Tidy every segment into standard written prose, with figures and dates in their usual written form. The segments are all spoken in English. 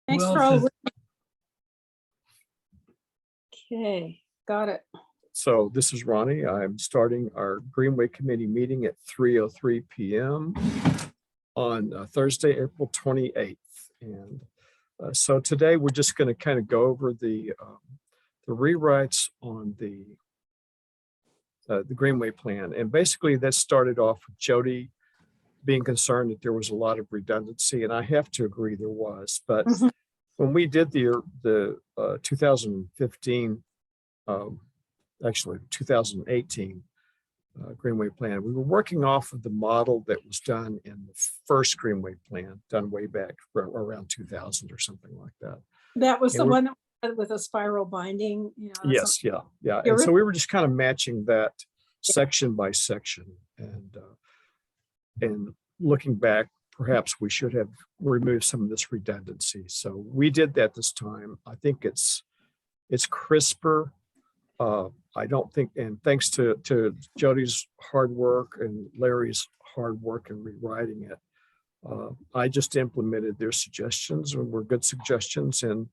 Thanks Who for else all. is- Okay, got it. So this is Ronnie. I'm starting our Greenway Committee meeting at 3:03 p.m. on Thursday, April 28th. And so today we're just going to kind of go over the rewrites on the Greenway plan. And basically that started off with Jody being concerned that there was a lot of redundancy, and I have to agree there was. But Mhm. when we did the 2015, actually 2018 Greenway plan, we were working off of the model that was done in the first Greenway plan, done way back around 2000 or something like that. That was Yeah, the we're- one that was with a spiral binding, you know. that's Yes, yeah. You're And so we were just kind of matching that section by section, and looking back, perhaps we should have removed some of this redundancy. So we did that this time. I think it's crisper. I don't think, and thanks to Jody's hard work and Larry's hard work in rewriting it, I just implemented their suggestions, and were good suggestions, and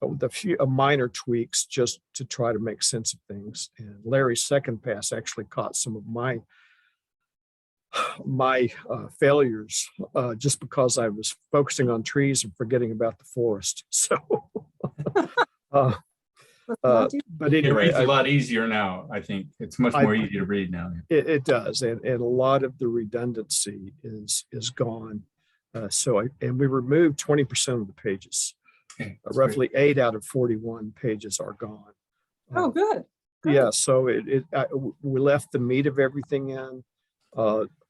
with a few minor tweaks just to try to make sense of things. And Larry's second pass actually caught some of my failures, just because I was focusing on trees and forgetting about the forest. So, but It anyway, reads a lot easier now. I think it's much more easy to read now. it does, and a lot of the redundancy is gone. And we removed 20% of the pages. Okay, that's Roughly 8 out of 41 pages are gone. Oh, good. Good. Yeah, so we left the meat of everything in.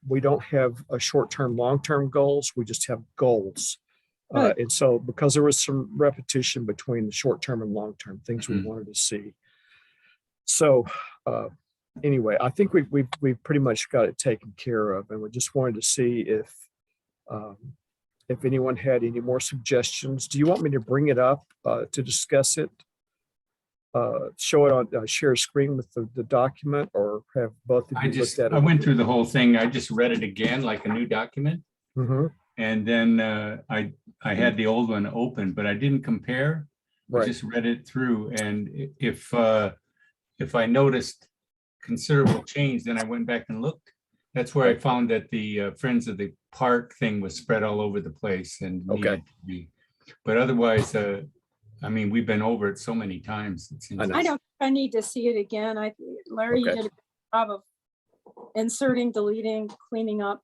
We don't have a short-term, long-term goals. We just have goals. Good. And so because there was some repetition between the short-term and long-term things we Mhm. wanted to see. So anyway, I think we've pretty much got it taken care of, and we just wanted to see if anyone had any more suggestions. Do you want me to bring it up to discuss it? Show it on share screen with the document, or have both of I you looked at it? I went through the whole thing. I just read it again like a new document. Mhm, And then I had the old one open, but I didn't compare. I right. just read it through. And if I noticed considerable change, then I went back and looked. That's where I found that the Friends of the Park thing was spread all over the place and Okay. needed to be. But otherwise, I mean, we've been over it so many times. It seems I know. I don't, I need to see it again. Larry, you Okay. did a good job of inserting, deleting, cleaning up.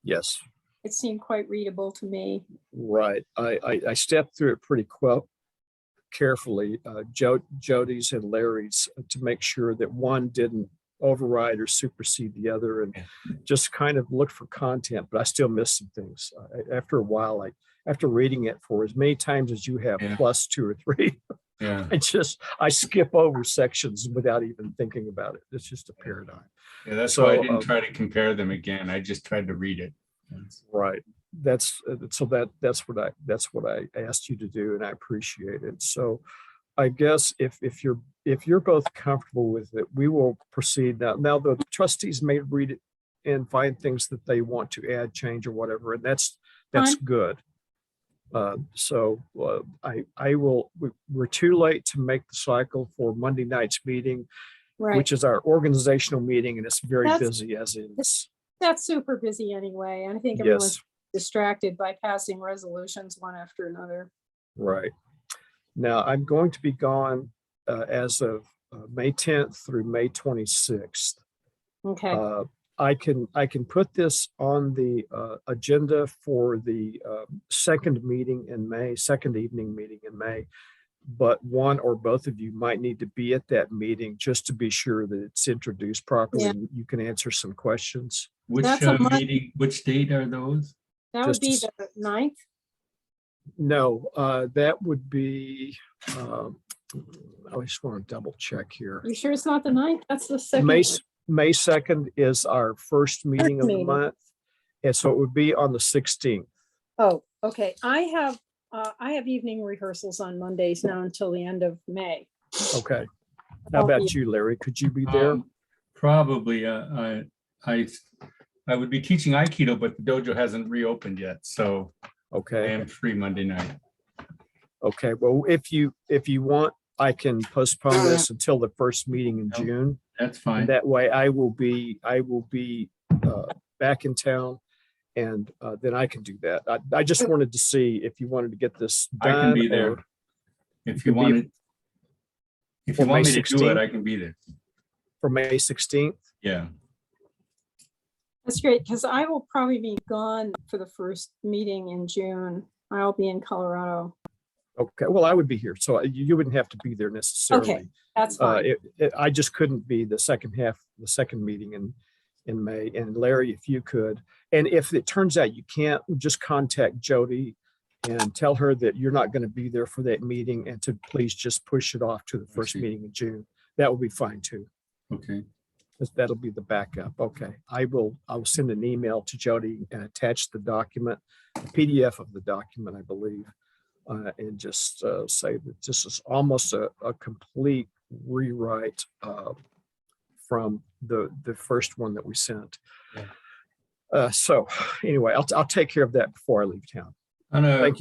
Yes, It seemed quite readable to me. right. I stepped through it pretty carefully, Jody's and Larry's, to make sure that one didn't override or supersede the other, and just kind of look for content, but I still missed some things. After a while, after reading it for as many times as you have, Yeah. plus 2 or 3, Yeah. I skip over sections without even thinking about it. It's just a paradigm. Yeah, that's So, why I didn't try to compare them again. I just tried to read it. Right. That's what I asked you to do, and I appreciate it. So I guess if you're both comfortable with it, we will proceed now. Now the trustees may read it and find things that they want to add, change, or whatever, and that's Fine. good. We're too late to make the cycle for Monday night's meeting, Right. which is our organizational meeting, and it's very That's- busy as is. That's super busy anyway. And I think everyone's Yes, distracted by passing resolutions one after another. right. Now, I'm going to be gone as of May 10th through May 26th. Okay. I can put this on the agenda for the second evening in May, but one or both of you might need to be at that meeting just to be sure that it's introduced properly Yeah. and you can answer some questions. Which That's a month. meeting, which date are those? That would just be as- the 9th. No, that would be, I just want to double check here. You sure it's not the 9th? That's the second. May 2nd is our first meeting of the meeting. month. And so it would be on the 16th. Oh, okay. I have evening rehearsals on Mondays now until the end of May. Okay. How I'll about be- you, Larry? Could you be there? Probably. I would be teaching Aikido, but the dojo hasn't reopened yet, so I Okay. am free Monday night. Okay, well, if you want, I can postpone this until the first meeting in No. June. That's And fine. that way I will be back in town, and then I can do that. I just wanted to see if you wanted to get this I done. can be or there. If could you be wanted, if you for want May me to do it, 16th? I can be there. For May 16th. Yeah. That's great, because I will probably be gone for the first meeting in June. I'll be in Colorado. Okay, well, I would be here, so you wouldn't have to be there necessarily. That's fine. I just couldn't be the second meeting in May. And Larry, if you could, and if it turns out you can't, just contact Jody and tell her that you're not going to be there for that meeting, and to please just push it off to the first see. meeting in June. That will be fine too. Okay. That'll be the backup. Okay, I will send an email to Jody and attach the document, the PDF of the document, I believe. And just say that this is almost a complete rewrite from the first one that we sent. Yeah. So anyway, I'll take care of that before I leave town. Thank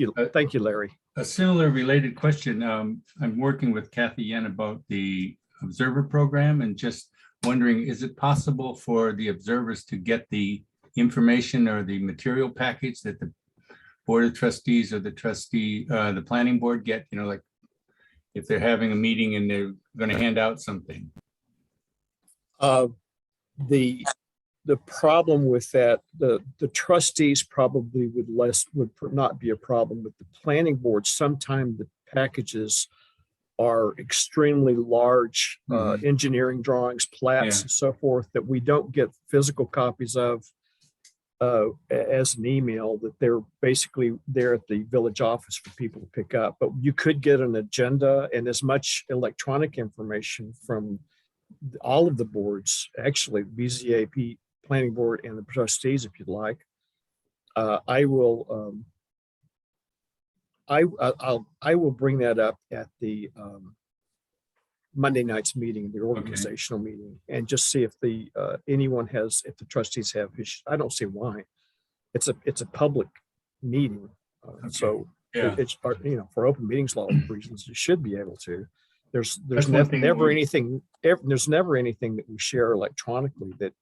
you, Larry. A similar related question. I'm working with Kathy Yen about the observer program, and just wondering, is it possible for the observers to get the information or the material package that the Board of Trustees or the planning board get, like if they're having a meeting and they're going to hand out something? The problem with that, the trustees probably would not be a problem. With the planning board, sometimes the packages are extremely large, engineering drawings, plats, and so forth, that we don't get physical copies of as an email, that they're basically there at the village office for people to pick up. But you could get an agenda and as much electronic information from all of the boards, actually BZAP, planning board, and the trustees, if you'd like. I will bring that up at the Monday night's meeting, the organizational meeting, and just see if if the trustees have issues. I don't see why. It's a public meeting, so it's for open meetings law reasons, you should be able to. There's never anything that we share electronically that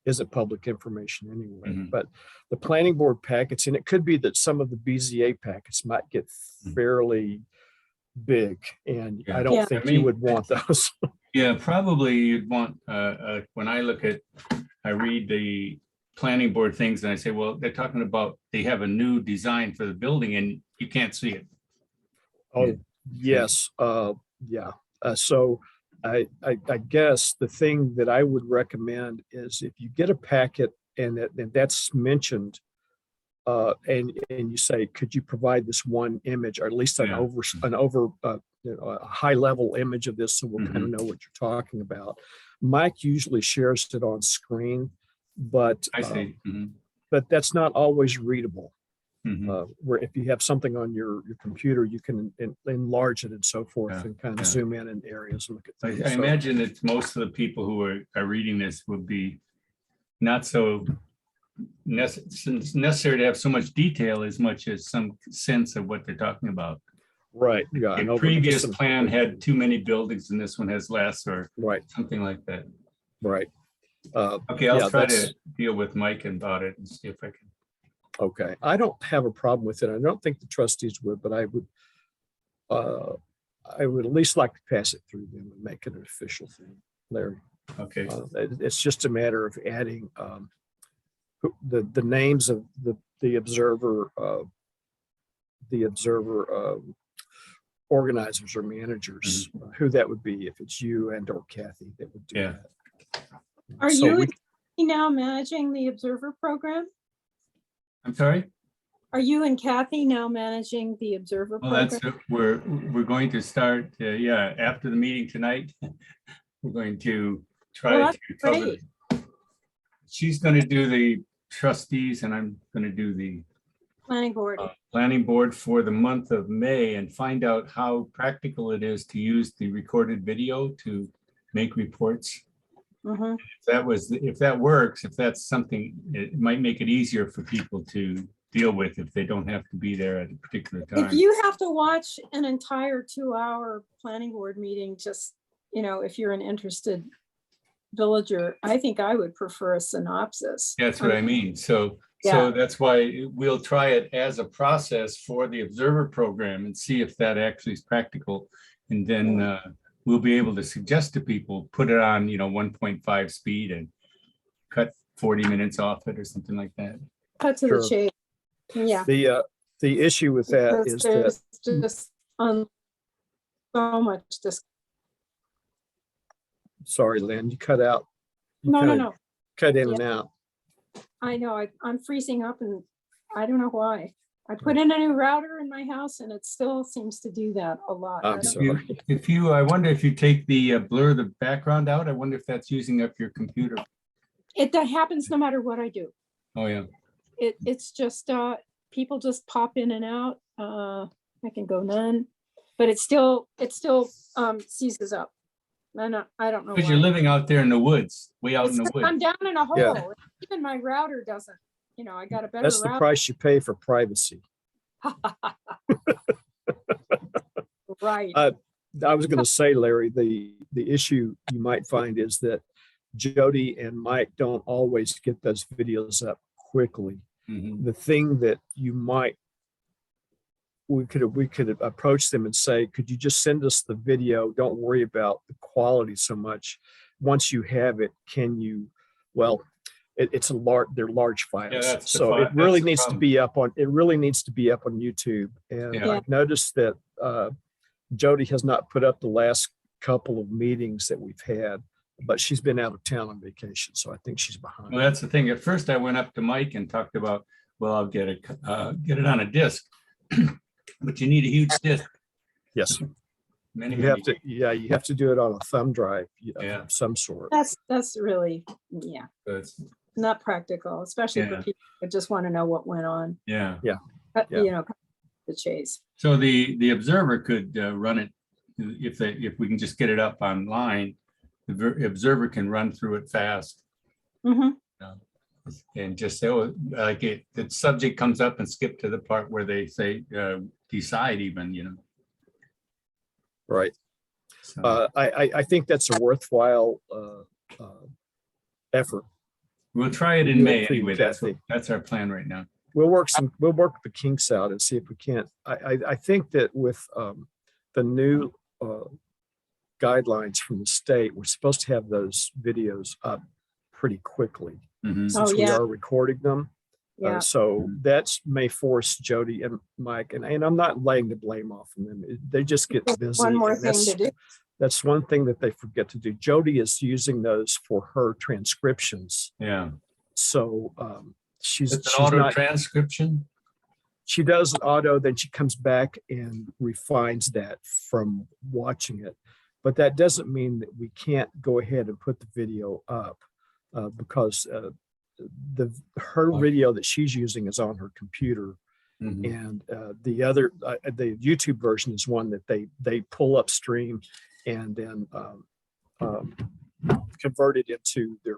isn't public information anyway. But the planning board packets, and it could be that some of the BZA packets might get fairly big, and I don't think you would want those. Yeah, probably you'd want, when I read the planning board things and I say, well, they're talking about, they have a new design for the building and you can't see it. Oh, yes. Yeah. So I guess the thing that I would recommend is if you get a packet and that's mentioned, and you say, could you provide this one image, or at least a high level image of this, so we'll kind of know what you're talking about. Mike usually shares it on screen, but I see. But that's not always readable. Where if you have something on your computer, you can enlarge it and so forth, and kind of zoom in areas and look at things. I imagine that most of the people who are reading this would be not so necessary to have so much detail as much as some sense of what they're talking about. Right. Yeah. The previous plan had too many buildings and this one has less, or something like that. Right. Okay, I'll try to deal with Mike about it and see if I can. Okay, I don't have a problem with it. I don't think the trustees would, but I would at least like to pass it through them and make it an official thing, Larry. Okay. It's just a matter of adding the names of the observer organizers or managers, who that would be, if it's you and or Kathy that would do that. Are you now managing the observer program? I'm sorry? Are you and Kathy now managing the observer program? That's we're going to start, after the meeting tonight. We're going to try to cover. She's going to do the trustees and I'm going to do the planning board for the month of May, and find out how practical it is to use the recorded video to make reports. If that works, if that's something, it might make it easier for people to deal with if they don't have to be there at a particular time. If you have to watch an entire 2-hour planning board meeting, just, if you're an interested villager, I think I would prefer a synopsis. That's what I mean. So Yeah. that's why we'll try it as a process for the observer program and see if that actually is practical. And then we'll be able to suggest to people, put it on, 1.5 speed and cut 40 minutes off it or something like that. Cut to Sure. the chase. Yeah. The issue with that Because is that, there's just so much sorry, Lynn, you cut out. You No. kinda Cut in and out. I know, I'm freezing up and I don't know why. I put in a new router in my house and it still seems to do that a lot. I I'm don't- sorry. I wonder if you take the blur the background out, I wonder if that's using up your computer. That happens no matter what I do. Oh, yeah. It's just, people just pop in and out. I can go none, but it still seizes up. And I don't know Because you're why. living out there in the woods, way out in It's the 'cause woods. I'm down in a Yeah. hole. Even my router doesn't, I got a better That's the router. price you pay for privacy. Right. I was going to say, Larry, the issue you might find is that Jody and Mike don't always get those videos up quickly. Mhm. The thing that we could approach them and say, could you just send us the video? Don't worry about the quality so much. Once you have it, can you, well, they're large files. that's the So it that's really the needs to problem. be up on, YouTube. And Yeah. I've noticed that Jody has not put up the last couple of meetings that we've had, but she's been out of town on vacation. So I think she's behind. Well, that's the thing. At first I went up to Mike and talked about, well, I'll get it on a disc, but you need a huge disc. Yes. Many, You many. have to do it on a thumb drive Yeah. of some sort. That's really, That's- not practical, especially for Yeah. people that just want to know what went on. Yeah. Yeah. The chase. So the observer could run it if we can just get it up online. The observer can run through it fast Mhm. and just say, oh, like the subject comes up and skip to the part where they say decide even. Right. So I think that's a worthwhile effort. we'll try it in do it May for you, anyway. Kathy. That's our plan right now. We'll work the kinks out and see if we can't. I think that with the new guidelines from the state, we're supposed to have those videos up pretty quickly Mhm. since we yeah. are recording them. Yeah. So that's may force Jody and Mike, and I'm not laying the blame off on them. They just get busy. One more and thing to do. That's one thing that they forget to do. Jody is using those for her transcriptions. Yeah. So she's It's an auto not, transcription. she does an auto, then she comes back and refines that from watching it. But that doesn't mean that we can't go ahead and put the video up because her video that she's using is on her computer. Mhm. And the YouTube version is one that they pull upstream and then convert it into their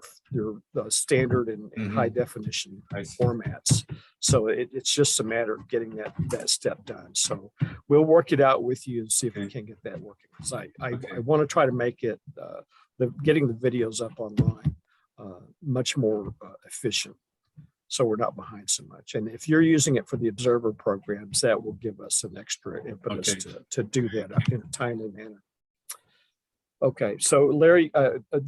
standard and Mhm. high definition I see. formats. So it's just a matter of getting that step done. So we'll work it out with you and see if we Okay. can get that working. Because I Okay. want to try to make it getting the videos up online much more efficient. So we're not behind so much. And if you're using it for the observer programs, that will give us an extra impetus Okay. to do that in a timely manner. Okay, so Larry,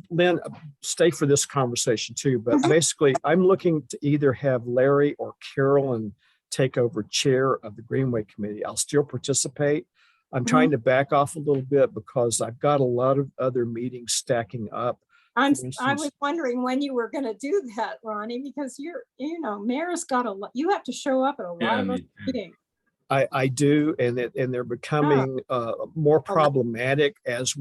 Lynn, stay for this conversation too, but basically I'm looking to either have Larry or Carolyn take over chair of the Greenway Committee. I'll still participate. I'm trying to back off a little bit because I've got a lot of other meetings stacking up. I instance- was wondering when you were going to do that, Ronnie, because mayor's got a lot, you have to show up at a lot Yeah, of those me too. meetings. I do, and they're becoming more problematic as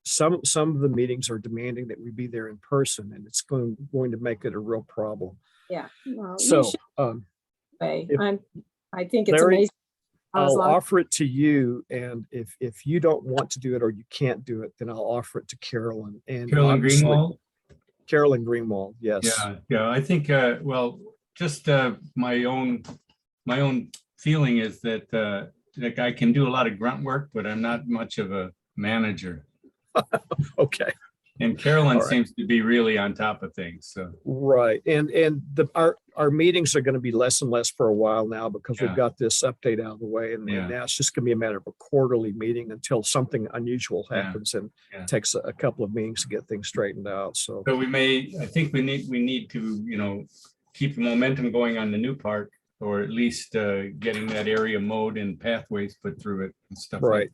some of the meetings are demanding that we be there in person, and it's going to make it a real problem. Yeah. Well, you So should pay. if- I think it's Larry, amazing. how as I'll long- offer it to you, and if you don't want to do it or you can't do it, then I'll offer it to Carolyn. And Carolyn obviously- Greenwald. Carolyn Greenwald, yes. Yeah. I think, well, just my own my own feeling is that like I can do a lot of grunt work, but I'm not much of a manager. Okay. And Carolyn All right. seems to be really on top of things. So Right. And our meetings are going to be less and less for a while now because we've Yeah. got this update out of the way. And Yeah. now it's just going to be a matter of a quarterly meeting until something unusual Yeah. happens, and Yeah. it takes a couple of meetings to get things straightened out. So I think we need to, keep the momentum going on the new park, or at least getting that area mowed and pathways put through it and stuff. right.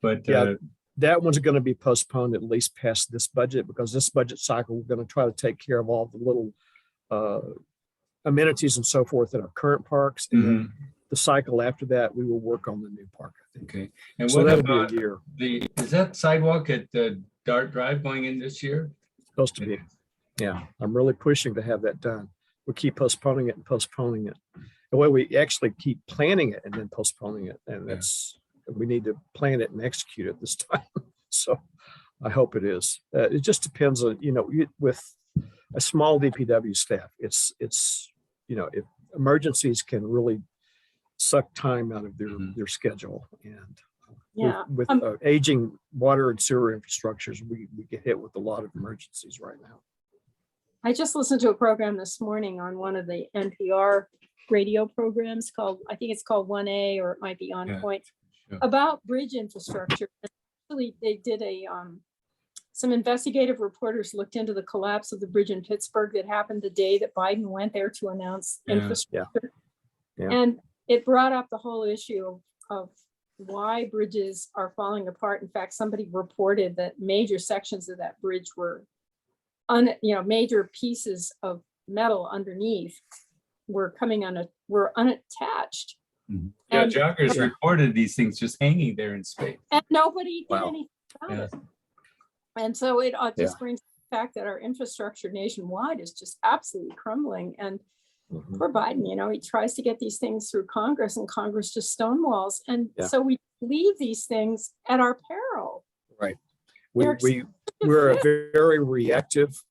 But Yeah. That one's going to be postponed at least past this budget, because this budget cycle, we're going to try to take care of all the little amenities and so forth in our current parks. And then the cycle after that, we will work on the new park, I think. Okay. And So what that'll about be a year. is that sidewalk at the Dart Drive going in this year? Supposed to be. Yeah. I'm really pushing to have that done. We keep postponing it and postponing it. The way we actually keep planning it and then postponing it. And we need to plan it and execute it this time. So I hope it is. It just depends on, with a small DPW staff, it's, if emergencies can really suck time out of their schedule. And Yeah. with aging water and sewer infrastructures, we get hit with a lot of emergencies right now. I just listened to a program this morning on one of the NPR radio programs I think it's called 1A, or it might be On Yeah. Point, Sure. about bridge infrastructure. And actually, they did some investigative reporters looked into the collapse of the bridge in Pittsburgh that happened the day that Biden went there to announce Yeah. infrastructure. Yeah. And it brought up the whole issue of why bridges are falling apart. In fact, somebody reported that major sections of that bridge were major pieces of metal underneath were unattached. Yeah, And- joggers reported these things just hanging there in space. And nobody did Wow. anything about Yeah. it. And so it just Yeah. brings the fact that our infrastructure nationwide is just absolutely crumbling. And Mhm. poor Biden, he tries to get these things through Congress, and Congress just stonewalls. And Yeah. so we leave these things at our peril. Right. They're We're a very reactive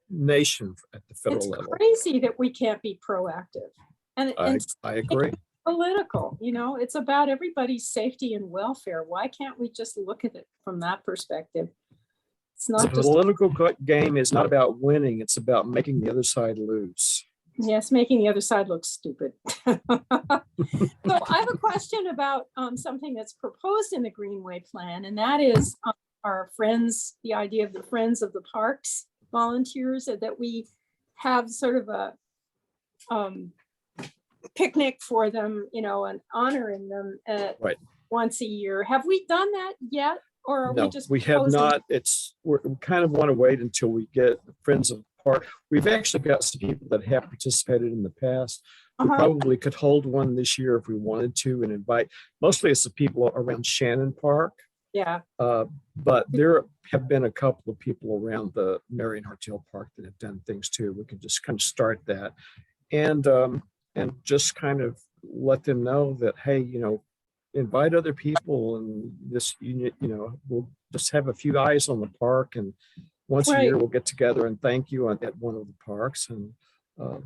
nation at the federal It's level. crazy that we can't be proactive. And I agree. political, it's about everybody's safety and welfare. Why can't we just look at it from that perspective? It's The not just, political game is not about winning. It's about making the other side lose. yes, making the other side look stupid. So I have a question about something that's proposed in the Greenway plan, and that is our friends, the idea of the Friends of the Parks volunteers, that we have sort of a picnic for them, and honoring them Right. once a year. Have we done that yet? Or are No, we just? we have proposing- not. We kind of want to wait until we get the Friends of the Park. We've actually got some people that have participated in the past. We Uh-huh. probably could hold one this year if we wanted to, and invite, mostly it's the people around Shannon Park. Yeah, But there have been a couple of people around the Marion Hartel Park that have done things too. We can just kind of start that and just kind of let them know that, hey, invite other people, and this, we'll just have a few eyes on the park, and once a year Right. we'll get together and thank you at one of the parks. And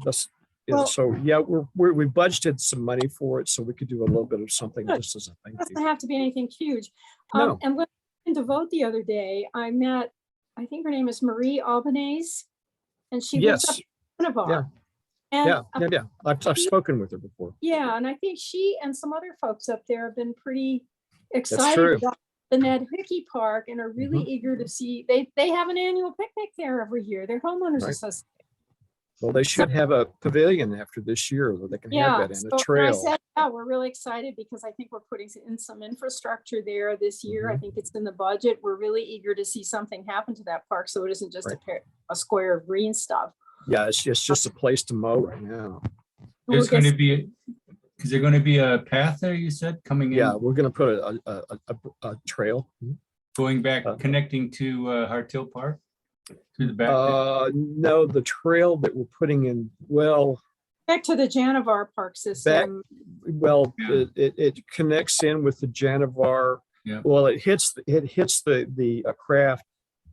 that's, Well- so yeah, we budgeted some money for it, so we could do a little bit of something Good. just as a thank doesn't you. have to be anything huge. No. And when I went to vote the other day, I met, I think her name is Marie Albanese, and she lives up Yes, in Navarre. Yeah. And yeah. I've spoken with her before. yeah, and I think she and some other folks up there have been pretty true. excited about the Ned Hickey Park, and are really Mhm. eager to see, they have an annual picnic there every year, their homeowners Right. association. Well, they should have a pavilion after this year where they can have Yeah, that, and so a and I trail. said, yeah, we're really excited because I think we're putting in some infrastructure there this year. I Mhm. think it's in the budget. We're really eager to see something happen to that park, so it isn't just Right. a square of green stuff. Yeah, it's just a place to mow right now. There's We'll going to get- be, is there going to be a path there, you said, coming in? Yeah, we're gonna put a trail. Going back, connecting to Hartill Park? Through the back? No, the trail that we're putting in, well, Back to the Janivar Park system. Yeah. it connects in with the Janivar. Yeah. Well, it hits the Craft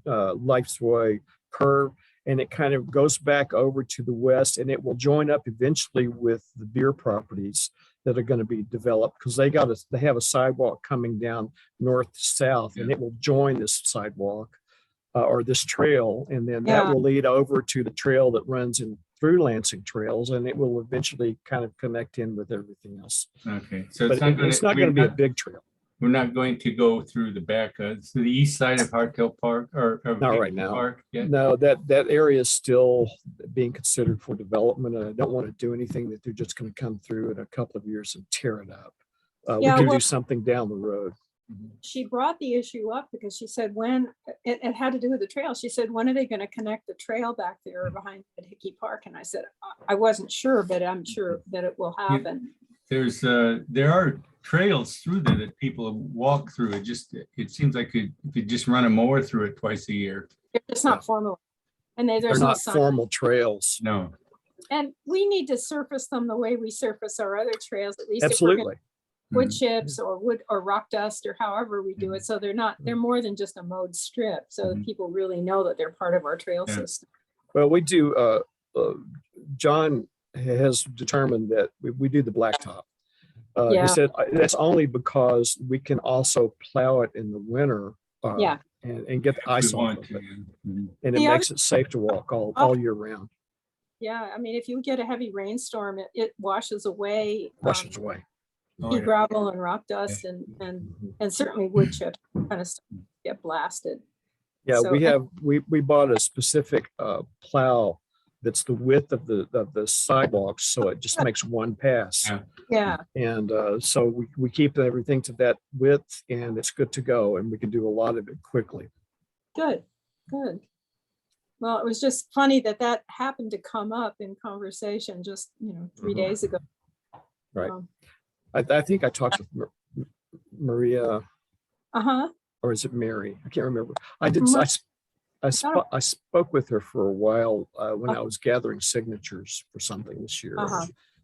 Life's Way curve, and it kind of goes back over to the west, and it will join up eventually with the beer properties that are going to be developed, because they have a sidewalk coming down north to south, and it will join this sidewalk or this trail, and then that will lead over to the trail that runs in through Lansing Trails, and it will eventually kind of connect in with everything else. Okay, so But it's not going to be a big trail. We're not going to go through the back, to the east side of Harthill Park or Not right now. Park yet? No, that area is still being considered for development, and I don't want to do anything that they're just going to come through in a couple of years and tear it up. We can do something down the road. She brought the issue up because she said when it had to do with the trail. She said, when are they going to connect the trail back there behind Hickey Park? And I said, I wasn't sure, but I'm sure that it will happen. There are trails through there that people walk through. It seems like if you just run a mower through it twice a year. It's not formal. And They're there's not no formal trails. No. And we need to surface them the way we surface our other trails, at least Absolutely. wood chips or wood or rock dust or however we do it. So they're more than just a mowed strip. So that people really know that they're part of our trail system. Well, we do, John has determined that we do the blacktop. He said that's only because we can also plow it in the winter and get the ice off of it. And it makes it safe to walk all year round. Yeah, I mean, if you get a heavy rainstorm, it washes away. Away. Gravel and rock dust and certainly wood chips kind of stuff get blasted. Yeah, So, we bought a specific plow that's the width of the sidewalks, so it just makes one pass. Yeah. And so we keep everything to that width, and it's good to go, and we can do a lot of it quickly. Good. Well, it was just funny that happened to come up in conversation just 3 days ago. Right. I think I talked with Maria. Or is it Mary? I can't remember. I spoke with her for a while when I was gathering signatures for something this year.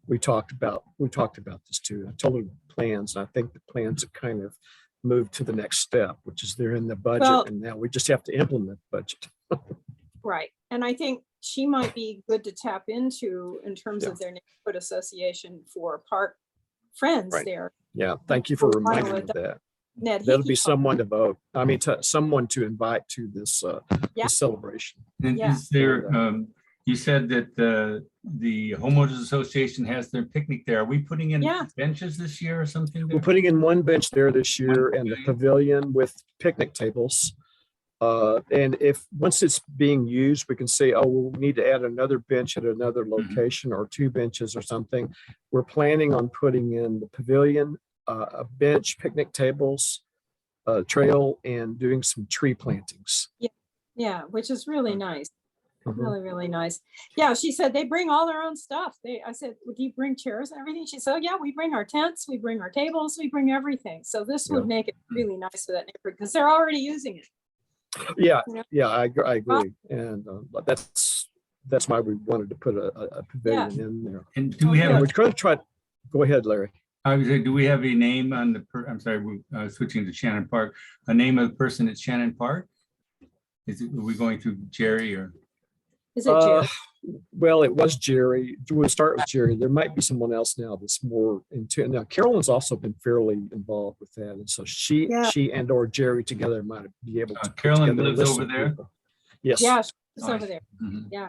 We talked about this too. I told her plans, and I think the plans have kind of moved to the next step, which is they're in the budget, and now we just have to implement the budget. Right. And I think she might be good to tap into in terms of their neighborhood association for park friends there. Yeah, thank you for reminding me of that. That'll be someone to vote. I mean, someone to invite to this celebration. And is there, you said that the homeowners association has their picnic there. Are we putting in benches this year or something? We're putting in one bench there this year and the pavilion with picnic tables. And once it's being used, we can say, oh, we'll need to add another bench at another location or 2 benches or something. We're planning on putting in the pavilion, a bench, picnic tables, trail, and doing some tree plantings. Yeah, which is really nice. Really, really nice. Yeah, she said they bring all their own stuff. I said, would you bring chairs and everything? She said, oh, yeah, we bring our tents, we bring our tables, we bring everything. So this would make it really nice for that neighborhood because they're already using it. Yeah, I agree. And that's why we wanted to put a pavilion in there. And do we have? We're going to try. Go ahead, Larry. I was saying, do we have a name on the? I'm sorry, we're switching to Shannon Park. A name of the person at Shannon Park? Are we going through Jerry or? Is it Jerry? Well, it was Jerry. We'll start with Jerry. There might be someone else now that's more into it. Now, Carolyn's also been fairly involved with that. And so she and or Jerry together might be able to. Carolyn lives over there? People. Yes. Yeah, she's over there. Yeah,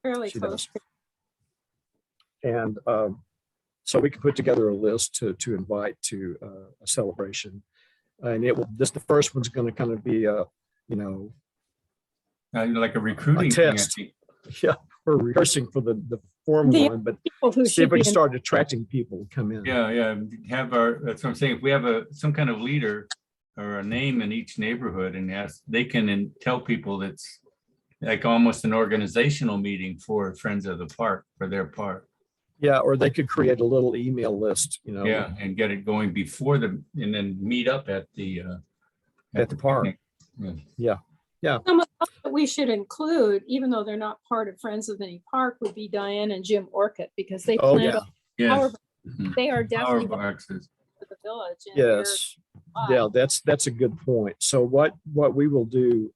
fairly close. And so we can put together a list to invite to a celebration. And the first one's going to kind of be like a recruiting test. Thing, yeah, we're rehearsing for the formal one, but see if we can start attracting people to come in. Yeah. That's what I'm saying. If we have some kind of leader or a name in each neighborhood, and they can tell people it's like almost an organizational meeting for Friends of the Park for their park. Yeah, or they could create a little email list, Yeah, and get it going before and then meet up at the park. Yeah. Some of that we should include, even though they're not part of Friends of any Park, would be Diane and Jim Orcutt because they plan. They are definitely for the village. Yes. Yeah, that's a good point. So what we will do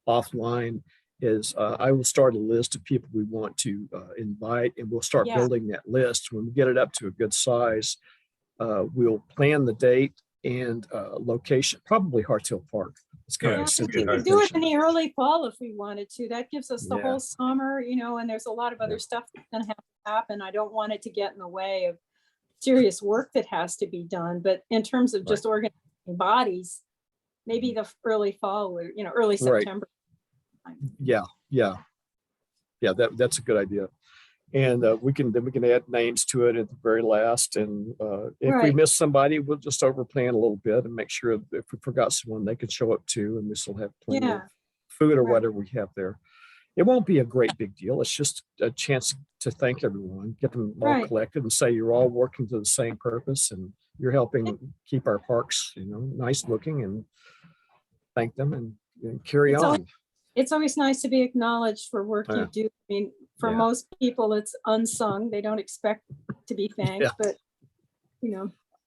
offline is I will start a list of people we want to invite, and we'll start Yeah. building that list. When we get it up to a good size, we'll plan the date and location, probably Harthill Park. It's kind Yeah, of a Yeah, it's we central could do it in location. the early fall if we wanted to. That gives us the Yeah. whole summer, and there's a lot of other Yeah. stuff that's gonna have to happen. I don't want it to get in the way of serious work that has to be done, but in terms of just organizing bodies, maybe the early fall or, early Right. September. Yeah, that's a good idea. And we can add names to it at the very last. And if we Right. miss somebody, we'll just overplan a little bit and make sure that if we forgot someone, they can show up too, and we still have plenty of Yeah. food or Right. whatever we have there. It won't be a great big deal. It's just a chance to thank everyone, get them all Right. collected and say you're all working to the same purpose and you're helping keep our parks, nice looking, and thank them and carry It's on. It's always nice to be acknowledged for work you Yeah. do. I mean, for Yeah. most people, it's unsung. They don't expect to be thanked, Yeah. but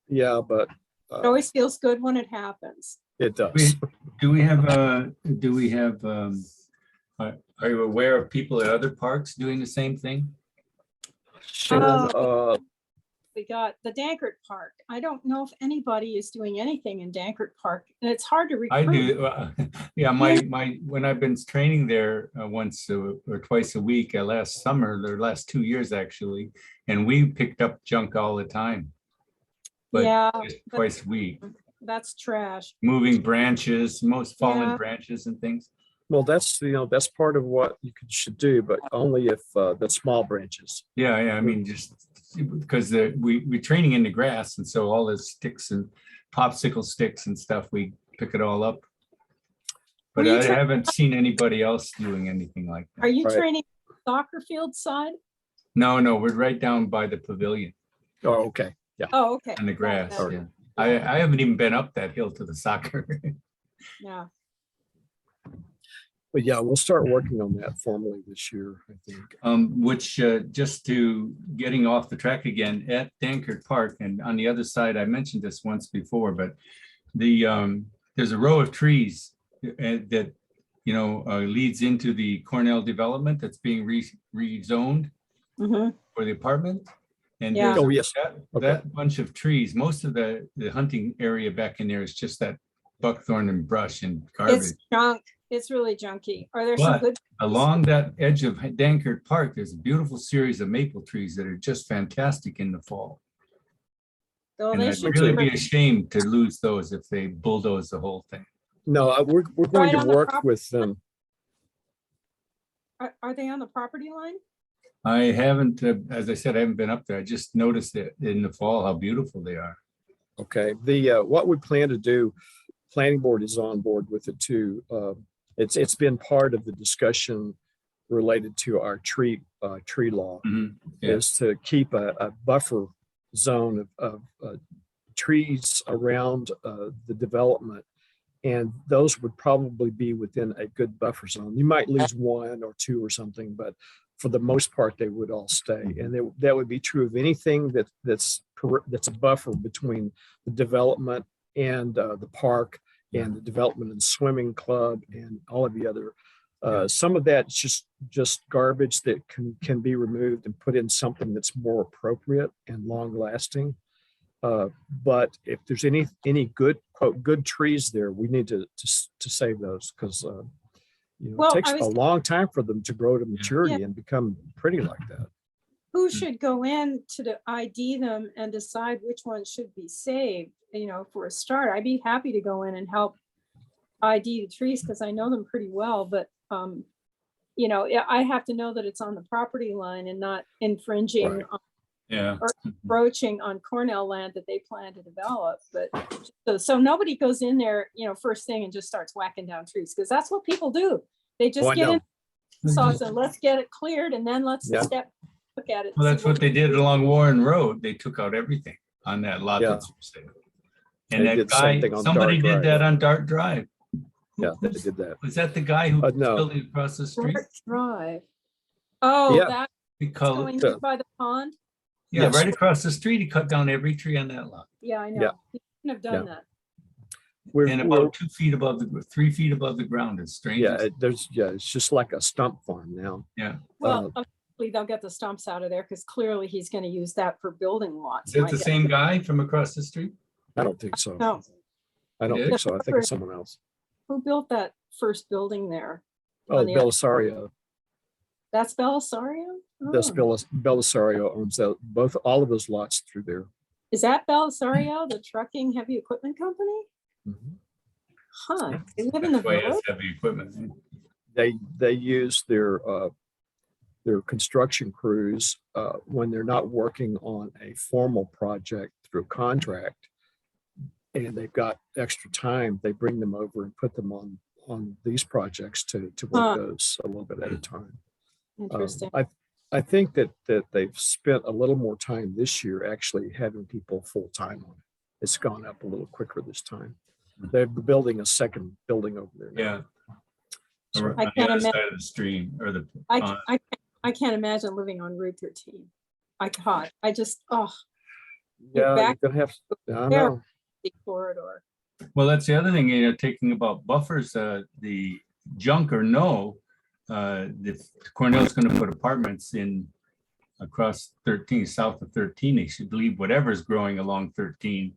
Yeah, but it always feels good when it happens. it does. Do we have, are you aware of people at other parks doing the same thing? Shannon, We got the Dankert Park. I don't know if anybody is doing anything in Dankert Park, and it's hard to I recruit. do. Yeah, when I've been training there once or twice a week last summer, the last 2 years actually, and we picked up junk all the time. But Yeah, just but- twice a week, That's trash. moving branches, most fallen Yeah. branches and things. well, that's part of what should do, but only if the small branches. Yeah, I mean, just because we're training in the grass, and so all the sticks and popsicle sticks and stuff, we pick it all up. But Were you I tra- haven't seen anybody else doing anything like Are that. you Right. training soccer field side? No, we're right down by the pavilion Oh, okay. Yeah. Oh, okay. in the grass. That- Yeah, I haven't even been up that hill to the soccer. Yeah. But yeah, we'll start working on that formally this year, I think. Which just to getting off the track again at Dankert Park, and on the other side, I mentioned this once before, but there's a row of trees that leads into the Cornell development that's being rezoned Mhm. for the apartment. And Yeah. there's Oh, yes. that bunch of trees, most of the hunting area back in there is just that buckthorn and brush and garbage. It's junk. It's really junky. Are there some But good? along that edge of Dankert Park, there's a beautiful series of maple trees that are just fantastic in the fall. Oh, And they I'd should really be be ashamed to lose those if they bulldoze the whole thing. No, we're going Right to on the work property with them. Are they on the property line? I haven't, as I said, I haven't been up there. I just noticed it in the fall, how beautiful they are. Okay. What we plan to do, planning board is on board with it too. It's been part of the discussion related to our tree law, Yeah. is to keep a buffer zone of trees around the development. And those would probably be within a good buffer zone. You might lose one or two or something, but for the most part, they would all stay. And that would be true of anything that's a buffer between the development and the park and the development and swimming club and all of the other. Some of that's just garbage that can be removed and put in something that's more appropriate and long lasting. But if there's any good, quote, good trees there, we need to save those because Well, it takes I a was- long time for them to grow to maturity and become pretty like that. Who should go in to ID them and decide which ones should be saved, for a start? I'd be happy to go in and help ID the trees because I know them pretty well, but I have to know that it's on the property line and not infringing Right. on Yeah. encroaching on Cornell land that they plan to develop. But so nobody goes in there, first thing and just starts whacking down trees because that's what people do. They just Oh, I get in, know. sauce and let's get it cleared and then let's Yeah. look at it. and Well, see that's what they did along Warren Road. They took out everything on that lot. Yeah. That's for sale. And They that did the same thing guy, on somebody Dart did Drive. that on Dart Drive. Yeah, they did that. Was that the guy who was No. building across the street? Dart Drive. Oh, Yeah. that's He called going it, by the pond? yeah, Yes. right across the street. He cut down every tree on that lot. Yeah, I know. Yeah. He couldn't have done that. And about 2 feet above 3 feet above the ground. It's strange. yeah, it's just like a stump farm now. Yeah. Well, eventually they'll get the stumps out of there because clearly he's going to use that for building lots. Is that my the guess. same guy from across the street? I don't think so. No, I don't Yeah. think so. I think it's someone else. who built that first building there? Oh, On the- Belisario. That's Belisario? That's Oh. Belisario owns all of those lots through there. Is that Belisario, the trucking heavy equipment company? Mhm. Huh, they live in the That's why it has village? heavy equipment. They use their construction crews when they're not working on a formal project through a contract, and they've got extra time. They bring them over and put them on these projects to work those a little bit at a time. Interesting. I think that they've spent a little more time this year actually having people full time on it. It's gone up a little quicker this time. They're building a second building over there now. Yeah. So- Or I on the can't other imagine- side of the stream or the I, pond. I can't imagine living on Route 13. I can't. I just, Yeah, back- you're gonna have, I there. know. the corridor. Well, that's the other thing, taking about buffers, the junk or no, the Cornell's gonna put apartments in across 13, south of 13. They should leave whatever's growing along 13 Yeah,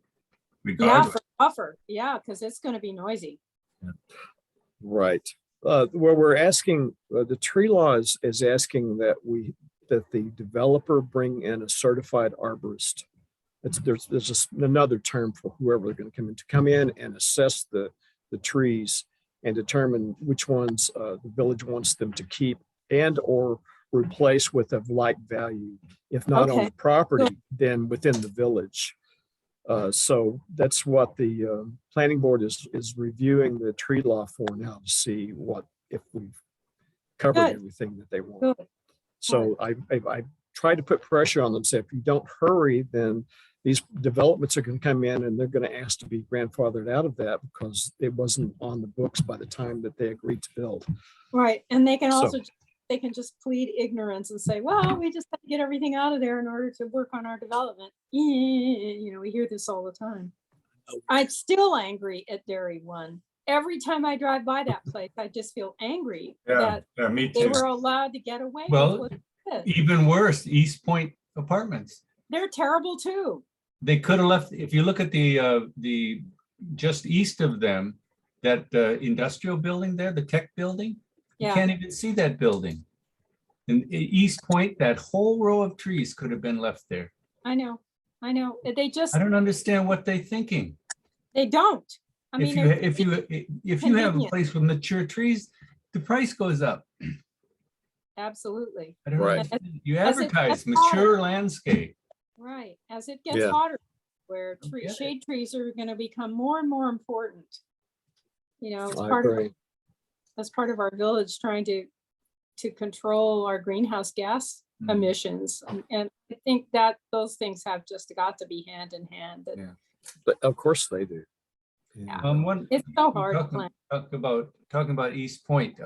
regardless. for buffer. Yeah, because it's going to be noisy. Right. Where we're asking, the tree law is asking that the developer bring in a certified arborist. There's another term for whoever they're going to come in and assess the trees and determine which ones the village wants them to keep and or replace with of like value. If not on Okay. the property, then within the village. So that's what the planning board is reviewing the tree law for now to see if we've covered Good. everything that they want. Good. So I tried to put pressure on them, say, if you don't hurry, then these developments are going to come in and they're going to ask to be grandfathered out of that because it wasn't on the books by the time that they agreed to build. Right. And they can So- also, they can just plead ignorance and say, well, we just have to get everything out of there in order to work on our development. We hear this all the time. I'm still angry at Dairy One. Every time I drive by that place, I just feel angry that Yeah, me they too. were allowed to get away Well, with what they did. Even worse, East Point Apartments. They're terrible too. They could have left, if you look at the just east of them, that industrial building there, the tech building, you Yeah. can't even see that building. In East Point, that whole row of trees could have been left there. I know. They just, I don't understand what they're thinking. they don't. I If mean, you, they're- if you have a convenient. place with mature trees, the price goes up. absolutely. I don't Right. understand. You As it advertise gets hotter. mature landscape. Right. As it gets Yeah. hotter, where get it. shade trees are going to become more and more important. It's I part of, agree. as part of our village trying to control our greenhouse gas Mm. emissions. And I think that those things have just got to be hand in hand. And Yeah. But of course they do. And, Yeah. One, it's so hard to plan. talking about East Point,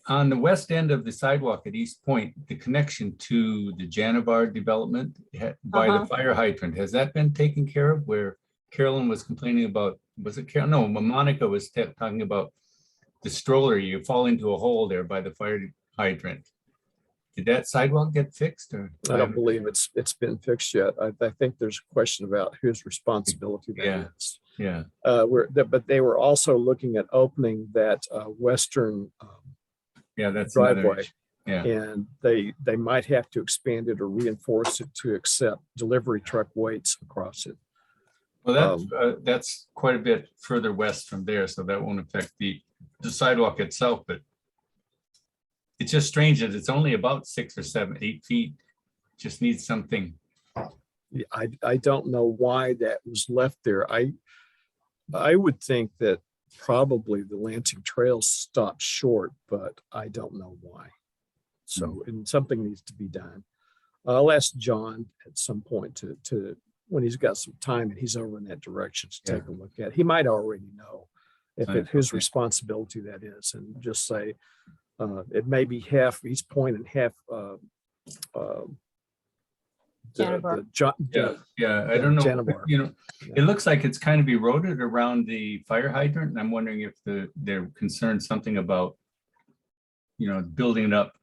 on the west end of the sidewalk at East Point, the connection to the Janivar development by the Uh-huh. fire hydrant, has that been taken care of? Where Carolyn was complaining about, was it Carol? No, Monica was talking about the stroller, you fall into a hole there by the fire hydrant. Did that sidewalk get fixed or? I don't believe it's been fixed yet. I think there's a question about whose responsibility Yeah. that is. Yeah, But they were also looking at opening that western yeah, that's another driveway. issue. Yeah, And they might have to expand it or reinforce it to accept delivery truck weights across it. well, that's quite a bit further west from there, so that won't affect the sidewalk itself, but it's just strange that it's only about 6 or 7, 8 feet. Just needs something. Yeah, I don't know why that was left there. I would think that probably the Lansing Trail stopped short, but I don't know why. So, and something needs to be done. I'll ask John at some point to when he's got some time and he's over in that direction to take a look at it. He might already know whose responsibility that is, and just say it may be half East Point and half Janivar. I don't know, Janivar. it looks like it's kind of eroded around the fire hydrant, and I'm wondering if they're concerned something about, building it up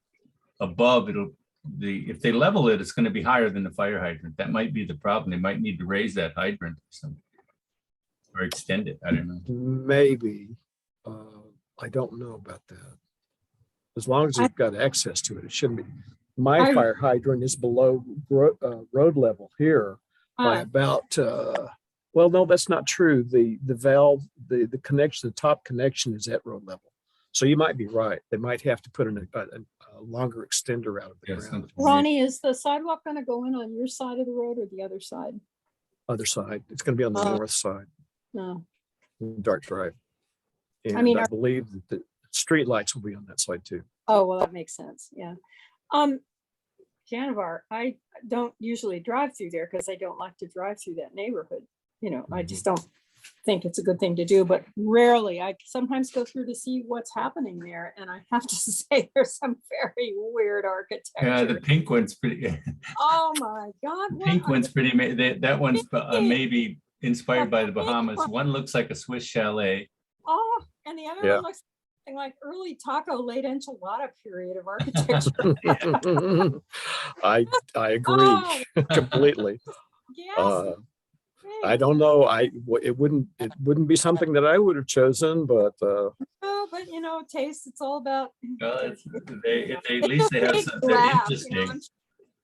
above, if they level it, it's going to be higher than the fire hydrant. That might be the problem. They might need to raise that hydrant or extend it. I don't know. Maybe. I don't know about that. As long as you've got access to it, it shouldn't be. My fire hydrant is below road level here by about, well, no, that's not true. The valve, the connection, the top connection is at road level. So you might be right. They might have to put a longer extender out of the ground. Ronnie, is the sidewalk going to go in on your side of the road or the other side? Other side. It's going to be on the north side. No. Dark Drive. And I believe that the street lights will be on that side too. Oh, well, that makes sense. Yeah. Janivar, I don't usually drive through there because I don't like to drive through that neighborhood. I just don't think it's a good thing to do, but rarely. I sometimes go through to see what's happening there. And I have to say there's some very weird architecture. Yeah, the pink one's pretty. Oh my God. The pink one's pretty, that one's maybe inspired by the Bahamas. One looks like a Swiss chalet. Oh, and the other one looks like early taco late enchilada period of architecture. I agree completely. Yes. I don't know. It wouldn't be something that I would have chosen, but taste. It's all about. At least they have something interesting.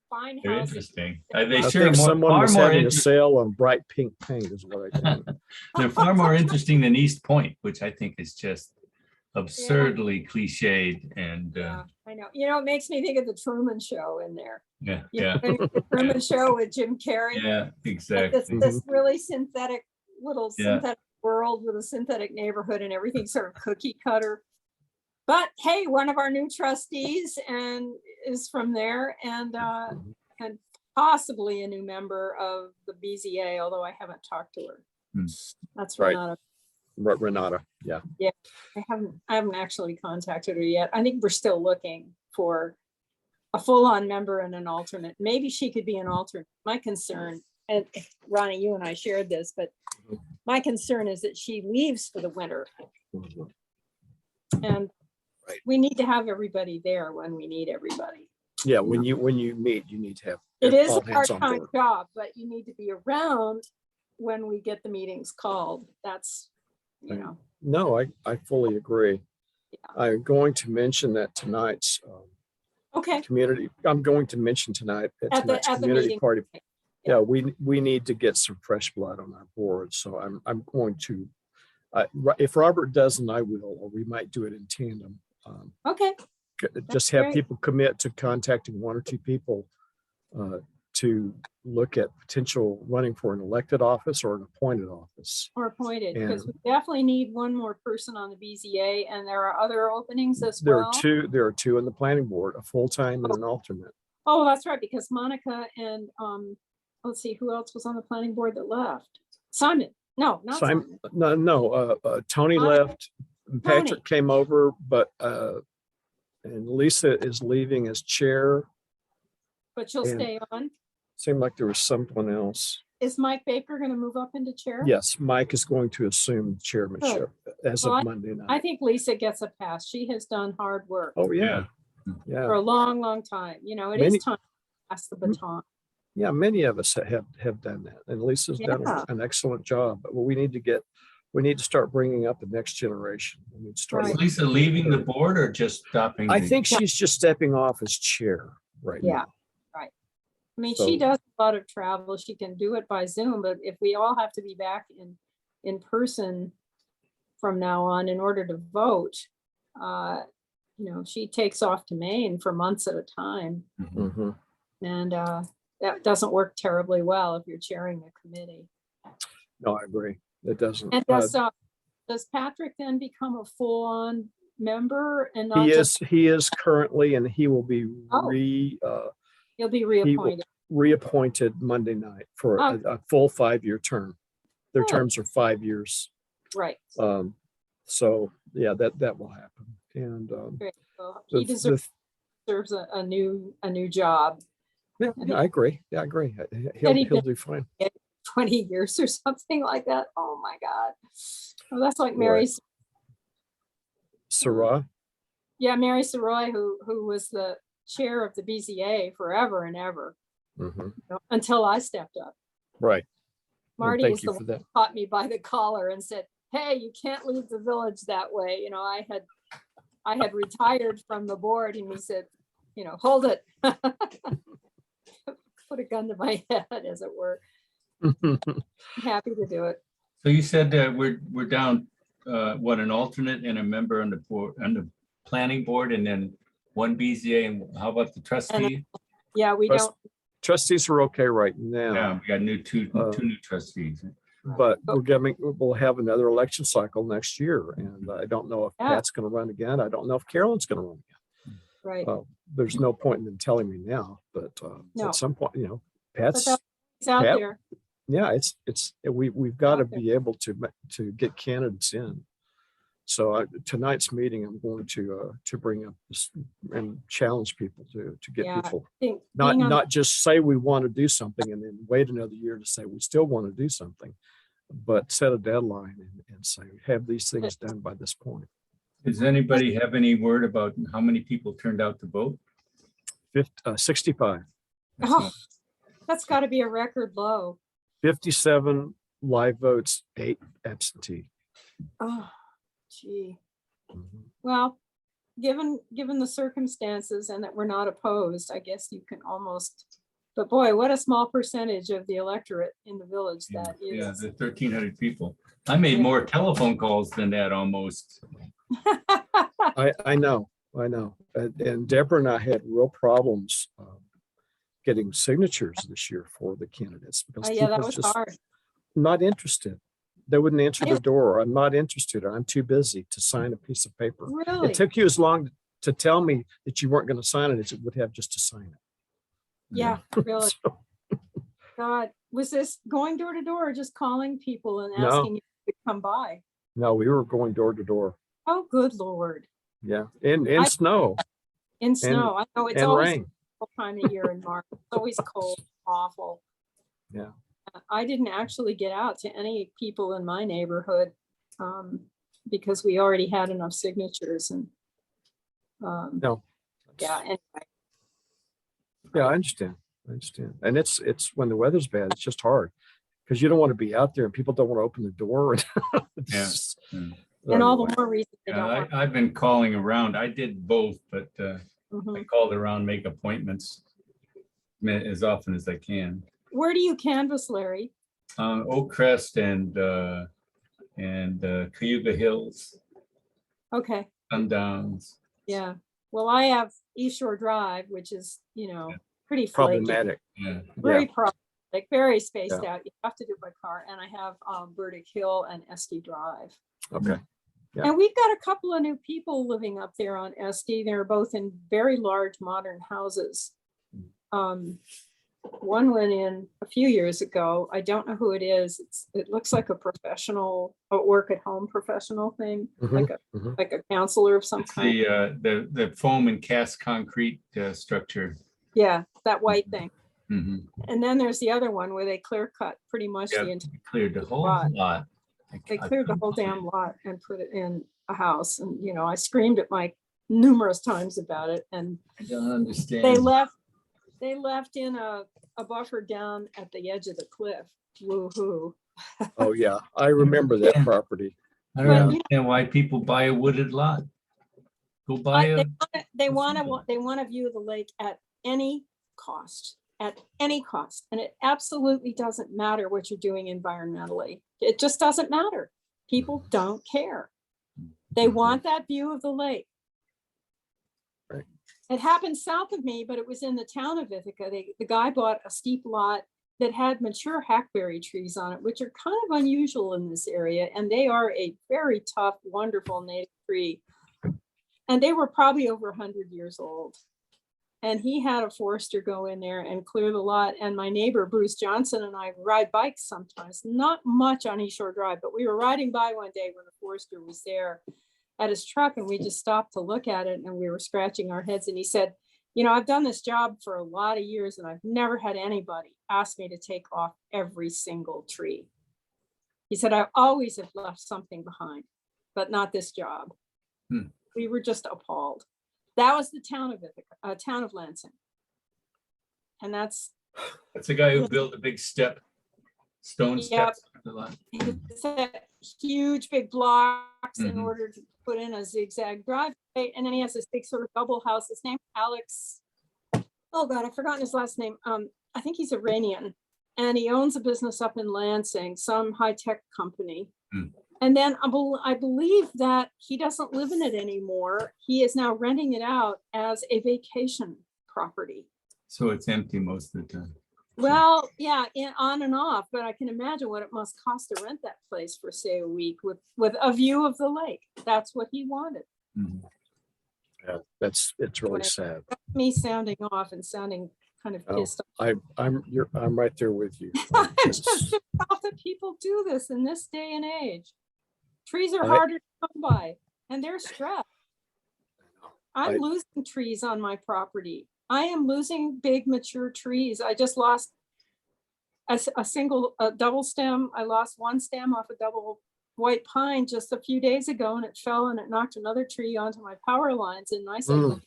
Fine They're house. interesting. I think someone was having a sale on bright pink paint is what I think. They're far more interesting than East Point, which I think is just absurdly cliched. And I know. It makes me think of the Truman Show in there. Yeah. The Truman Show with Jim Carrey. Yeah, exactly. This really synthetic synthetic world with a synthetic neighborhood and everything sort of cookie cutter. But hey, one of our new trustees is from there, and possibly a new member of the BZA, although I haven't talked to her. That's right. Renata. Yeah. I haven't actually contacted her yet. I think we're still looking for a full-on member and an alternate. Maybe she could be an alternate. My concern, and Ronnie, you and I shared this, but my concern is that she leaves for the winter. And we need to have everybody there when we need everybody. Yeah, when you meet, you need to have. It is a part-time job, but you need to be around when we get the meetings called. That's, No, I fully agree. Yeah. I'm going to mention that tonight's community. I'm going to mention tonight at tonight's community party. Yeah, we need to get some fresh blood on our board. So I'm going to. If Robert doesn't, I will, or we might do it in tandem. Just have people commit to contacting one or two people to look at potential running for an elected office or an appointed office. Or appointed, because we definitely need one more person on the BZA, and there are other openings as well. There are two in the planning board, a full-time and an alternate. Oh, that's right, because Monica and let's see, who else was on the planning board that left? Simon. No, not Simon. No. Tony left. Patrick came over, but and Lisa is leaving as chair. But she'll stay on. Seemed like there was someone else. Is Mike Baker going to move up into chair? Yes, Mike is going to assume chairmanship as of Monday night. I think Lisa gets a pass. She has done hard work. Oh yeah. For a long, long time. It is time to pass the baton. Yeah, many of us have done that, and Lisa's done an excellent job. But we need to start bringing up the next generation. We need to start. Is Lisa leaving the board or just stopping? I think she's just stepping off as chair right now. Right. I mean, she does a lot of travel. She can do it by Zoom, but if we all have to be back in person from now on in order to vote, she takes off to Maine for months at a time. Mm-hmm. And that doesn't work terribly well if you're chairing a committee. No, I agree. It doesn't. And does Patrick then become a full-on member and not he is currently, and he will be he'll be reappointed. Reappointed Monday night for a full 5-year term. Their terms are 5 years. Right. So yeah, that will happen. And he deserves a new job. Yeah, And yeah, I agree. Yeah, I agree. Said he'd He'll been do fine. 20 years or something like that. Oh my God. Well, that's like Right. Mary. Sarah, Yeah, Mary Saroy, who was the chair of the BZA forever and ever, mhm, until I stepped up. right. And Marty thank is you the for one that. who caught me by the collar and said, "Hey, you can't leave the village that way." I had retired from the board, and he said, "Hold it." Put a gun to my head, as it were. I'm happy to do it. So you said that we're down, an alternate and a member on the board, on the planning board, and then one BZA, and how about the trustee? Yeah, we Trust- don't. Trustees are okay right Yeah, now, we got two new trustees. but we'll have another election cycle next year. And I don't know if Yeah. Pat's going to run again. I don't know if Carolyn's going to run again. Right. There's no point in them telling me now, but No. at some point, But Pat's, it's out Pat- there. yeah, we've got to Out there. be able to get candidates in. So tonight's meeting, I'm going to bring up this and challenge people to get Yeah, people, Being on- not just say we want to do something and then wait another year to say we still want to do something, but set a deadline and say, have these things done by this point. Does anybody have any word about how many people turned out to vote? 65, Oh, that's got to be a record low. 57 live votes, 8 absentee. Oh, gee. Mhm. Well, given the circumstances and that we're not opposed, I guess you can almost, but boy, what a small percentage of the electorate in the village that Yeah, is. the 1,300 people. I made more telephone calls than that almost. I know. And Deborah and I had real problems getting signatures this year for the candidates because Oh, yeah, that people was just hard. not interested. They wouldn't answer the door. I'm not interested. I'm too busy to sign a piece of paper. Really? It took you as long to tell me that you weren't going to sign it as it would have just to sign it. Yeah, really. So, God, was this going door to door or just calling people and No. asking if you could come by? no, we were going door to door. Oh, good Lord. Yeah. In I- snow In snow. I know it's and always rain. the time of year in March. It's always cold, awful. Yeah. I didn't actually get out to any people in my neighborhood because we already had enough signatures and No. yeah, anyway. Yeah, I understand. And it's when the weather's bad, it's just hard because you don't want to be out there and people don't want to open the door. Yeah. And all Anyway. the more reason they don't Yeah, want. I've been calling around. I did both, but I Mhm. called around, make appointments as often as I can. Where do you canvass, Larry? Oak Crest and Cayuga Hills, Okay, Sundowns. yeah. Well, I have East Shore Drive, which is, pretty flaky, Problematic. Yeah. very problematic, very spaced Yeah. out. You have to do it by car. And I have Burdick Hill and SD Drive. Okay. Yeah. And we've got a couple of new people living up there on SD. They're both in very large modern houses. One went in a few years ago. I don't know who it is. It looks like a professional, a work at home professional thing, Mhm, like a counselor of some It's kind. the foam and cast concrete structure. Yeah, that white thing. Mhm. And then there's the other one where they clear cut pretty much Yeah, the entire, cleared the whole lot. lot. they cleared the whole damn lot and put it in a house. And, I screamed at Mike numerous times about it. And I don't understand. they left in a buffer down at the edge of the cliff. Woo-hoo. Oh, yeah. I remember that Yeah. property. I don't But, understand why people buy a wooded lot. Go buy a. They want to view the lake at any cost, and it absolutely doesn't matter what you're doing environmentally. It just doesn't matter. People don't care. They want that view of the lake. Right. It happened south of me, but it was in the town of Ithaca. The guy bought a steep lot that had mature hackberry trees on it, which are kind of unusual in this area. And they are a very tough, wonderful native tree. And they were probably over 100 years old. And he had a forester go in there and clear the lot. And my neighbor, Bruce Johnson, and I ride bikes sometimes, not much on East Shore Drive, but we were riding by one day when the forester was there at his truck, and we just stopped to look at it, and we were scratching our heads. And he said, You know, I've done this job for a lot of years and I've never had anybody ask me to take off every single tree. He said, I always have left something behind, but not this job. Hmm. We were just appalled. That was the town of Ithaca, town of Lansing. And that's the guy who built a big stone Yep. steps. to the line. set huge big blocks in Mhm. order to put in a zigzag driveway. And then he has this big sort of double house. His name Alex. Oh God, I've forgotten his last name. I think he's Iranian. And he owns a business up in Lansing, some high-tech company. Hmm. And then I believe that he doesn't live in it anymore. He is now renting it out as a vacation property. So it's empty most of the time. Well, yeah, on and off, but I can imagine what it must cost to rent that place for, say, a week with a view of the lake. That's what he wanted. Mhm. Yeah, it's really sad. Me sounding off and sounding kind of Oh, pissed off. I'm right there with you. I'm It's- just pissed off that people do this in this day and age. Trees are I- harder to come by and they're stressed. I'm I- losing trees on my property. I am losing big mature trees. I just lost a double stem. I lost one stem off a double white pine just a few days ago and it fell and it knocked another tree onto my power lines. And I said, Mm.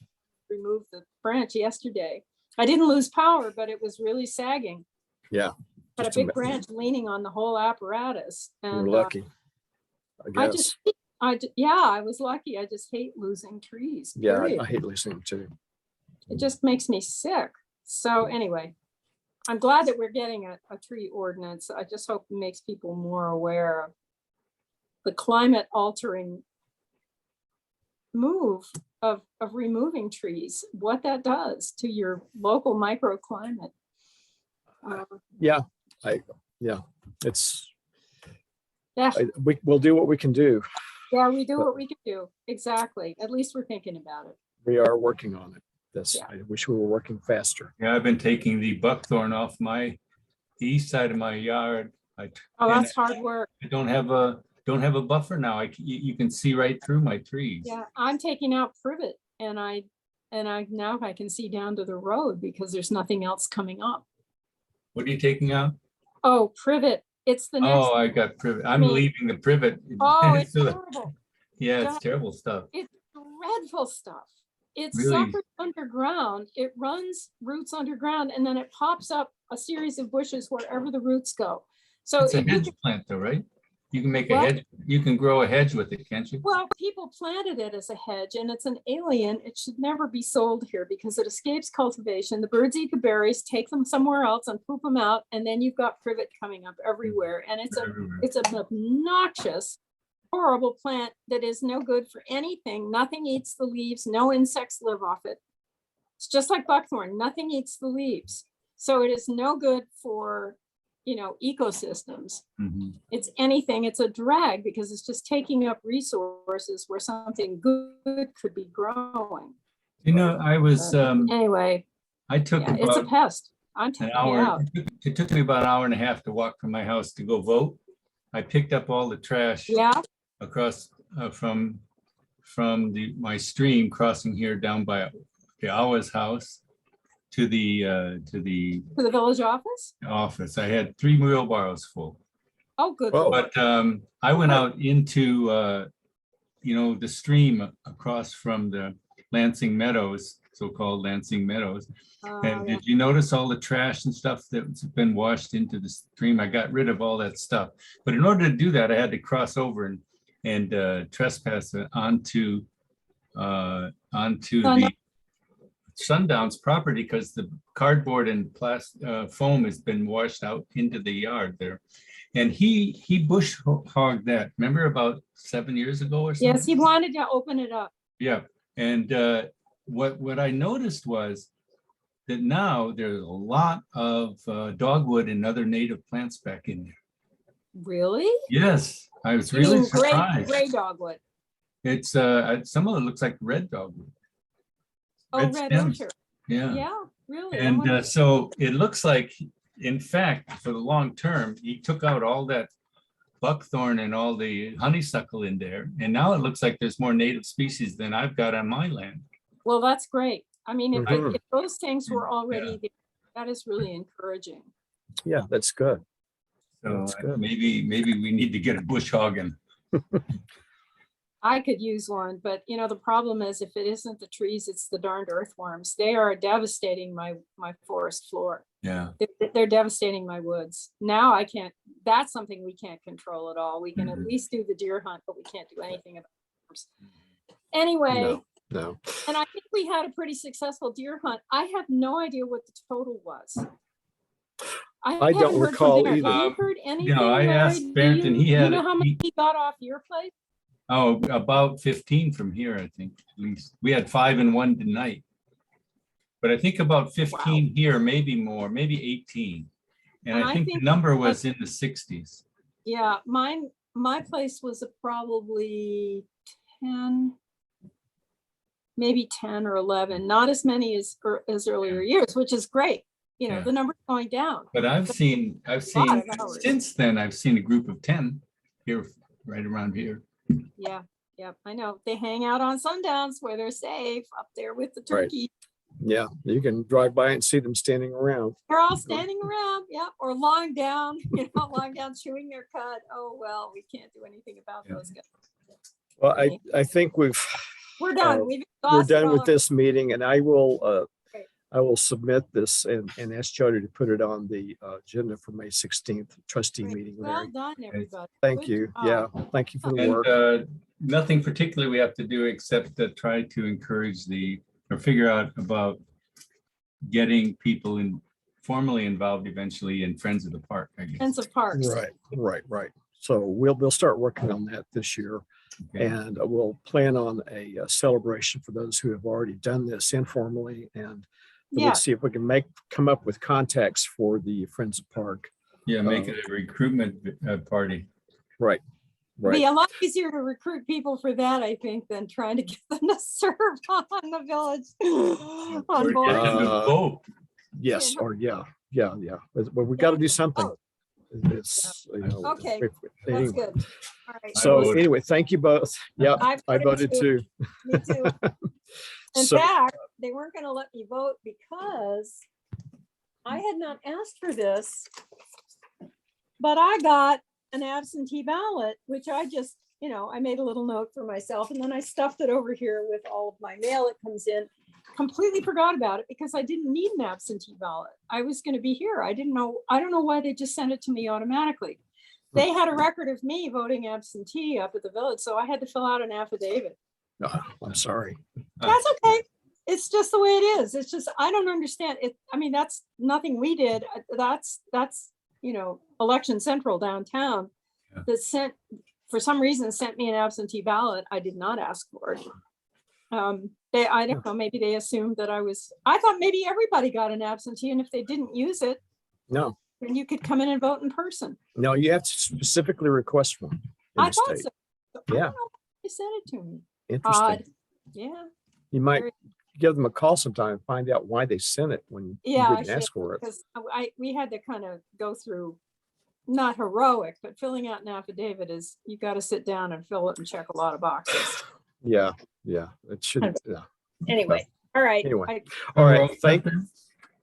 remove the branch yesterday. I didn't lose power, but it was really sagging. Yeah. Had a just big ama- branch leaning on the whole apparatus. You're And lucky. I I guess. I was lucky. I just hate losing trees. Yeah, period. I hate listening to. It just makes me sick. So anyway, I'm glad that we're getting a tree ordinance. I just hope it makes people more aware of the climate altering move of removing trees, what that does to your local microclimate. It's Yeah, we'll do what we can do. yeah, we do what we can do. Exactly. At least we're thinking about it. We are working on it. Yeah. I wish we were working faster. Yeah, I've been taking the buckthorn off the east side of my yard. Oh, And that's hard work. I don't have a buffer now. You can see right through my trees. Yeah, I'm taking out privet and I now I can see down to the road because there's nothing else coming up. What are you taking out? Oh, privet. It's the next. Oh, I got privet. I'm Me. leaving the privet. Oh, it's So- terrible. yeah, it's terrible stuff. It's dreadful stuff. It Really? suffers underground. It runs roots underground and then it pops up a series of bushes wherever the roots go. So It's a if you hedge can- plant though, right? You can make a What? hedge. You can grow a hedge with it, can't you? well, people planted it as a hedge and it's an alien. It should never be sold here because it escapes cultivation. The birds eat the berries, take them somewhere else and poop them out. And then you've got privet coming up everywhere. And Everywhere. it's an obnoxious, horrible plant that is no good for anything. Nothing eats the leaves. No insects live off it. It's just like buckthorn. Nothing eats the leaves. So it is no good for, ecosystems. Mhm. It's anything. It's a drag because it's just taking up resources where something good could be growing. I was, Anyway, I took yeah, it's a about pest. I'm an taking it hour. out. It took me about an hour and a half to walk from my house to go vote. I picked up all the trash Yeah, across from my stream crossing here down by the Awa's house to the to the village office. office. I had 3 wheelbarrows full. Oh, good. Whoa. Lord. But I went out into the stream across from the Lansing Meadows, so-called Lansing Meadows. And Yeah. did you notice all the trash and stuff that's been washed into the stream? I got rid of all that stuff. But in order to do that, I had to cross over and trespass it onto the Sundown's property because the cardboard and foam has been washed out into the yard there. And he bush hogged that. Remember about 7 years ago or something? Yes, he wanted to open it up. Yeah, and what I noticed was that now there's a lot of dogwood and other native plants back in there. Really? Yes, I was You really mean gray surprised. dogwood? It's some of it looks like red dogwood. Oh, Red red stems. ochre. Yeah, Yeah, really. I and wonder- so it looks like, in fact, for the long term, he took out all that buckthorn and all the honeysuckle in there, and now it looks like there's more native species than I've got on my land. Well, that's great. I mean, Mhm. if those things were already there, that is really encouraging. Yeah, that's good. So That's good. maybe we need to get a bush hogging. I could use one, but you know, the problem is if it isn't the trees, it's the darned earthworms. They are devastating my forest floor. Yeah. They're devastating my woods. Now I can't, that's something we can't control at all. We can at Mhm. least do the deer hunt, but we can't do anything about it. Anyway, No. and I think we had a pretty successful deer hunt. I have no idea what the total was. I haven't don't heard from recall Barrett. either. Have you heard anything? I Larry? asked Do Barrett and he you had, know how much he got off your place? about 15 from here, I think, at least. We had 5 and 1 tonight. But I think about 15 here, maybe more, maybe 18. And I think the number was in the 60s. Yeah, my place was probably 10, maybe 10 or 11, not as many as earlier years, which is great. You know, Yeah. the number's going down. But I've seen of hours. since then, I've seen a group of 10 here, right around here. Yeah, I know. They hang out on sundowns where they're safe up there with the Right. turkey. Yeah, you can drive by and see them standing around. They're all standing around, yeah, or lying down, lying down chewing their cud. Oh, well, we can't do anything about those guys. Well, I think we're We're done. We've done exhausted with all this meeting, and I will Great. I will submit this and ask Jody to put it on the agenda for May 16th trustee Great. meeting. Well Larry, done, everybody. thank Good you. job. Yeah, thank you for the And work. nothing particularly we have to do except to try to encourage or figure out about getting people formally involved eventually in Friends of the Park, I guess. Friends of Parks. Right. So we'll start working on that this year. Okay. And we'll plan on a celebration for those who have already done this informally, and Yeah, let's see if we can come up with contacts for the Friends of Park. Yeah, make it a recruitment party. Right. it'd be a lot easier to recruit people for that, I think, than trying to get them to serve on the village. Or On get board. them to vote. Yes. Or yeah. But we got to do something. Oh, It's Okay, that's anyway. good. All right. So voted. anyway, thank you both. Yeah, I voted too. Me too. In So- fact, they weren't going to let me vote because I had not asked for this, but I got an absentee ballot, which I just, I made a little note for myself, and then I stuffed it over here with all of my mail that comes in. Completely forgot about it because I didn't need an absentee ballot. I was going to be here. I don't know why they just sent it to me automatically. They had a record of me voting absentee up at the village, so I had to fill out an affidavit. I'm sorry. That's okay. It's just the way it is. It's just, I don't understand it. I mean, that's nothing we did. That's Election Central downtown that for some reason sent me an absentee ballot. I did not ask for it. I don't know, maybe they assumed that I thought maybe everybody got an absentee, and if they didn't use it, No, then you could come in and vote in person. no, you have to specifically request one. in I the thought state. so. I Yeah. don't know why they sent it to me. Interesting. Odd. Yeah. You might Very- give them a call sometime and find out why they sent it when Yeah, you I didn't should, ask for it. because we had to kind of go through, not heroic, but filling out an affidavit is, you got to sit down and fill it and check a lot of boxes. Yeah, it should. Yeah. Anyway, all right. Anyway. All right, thank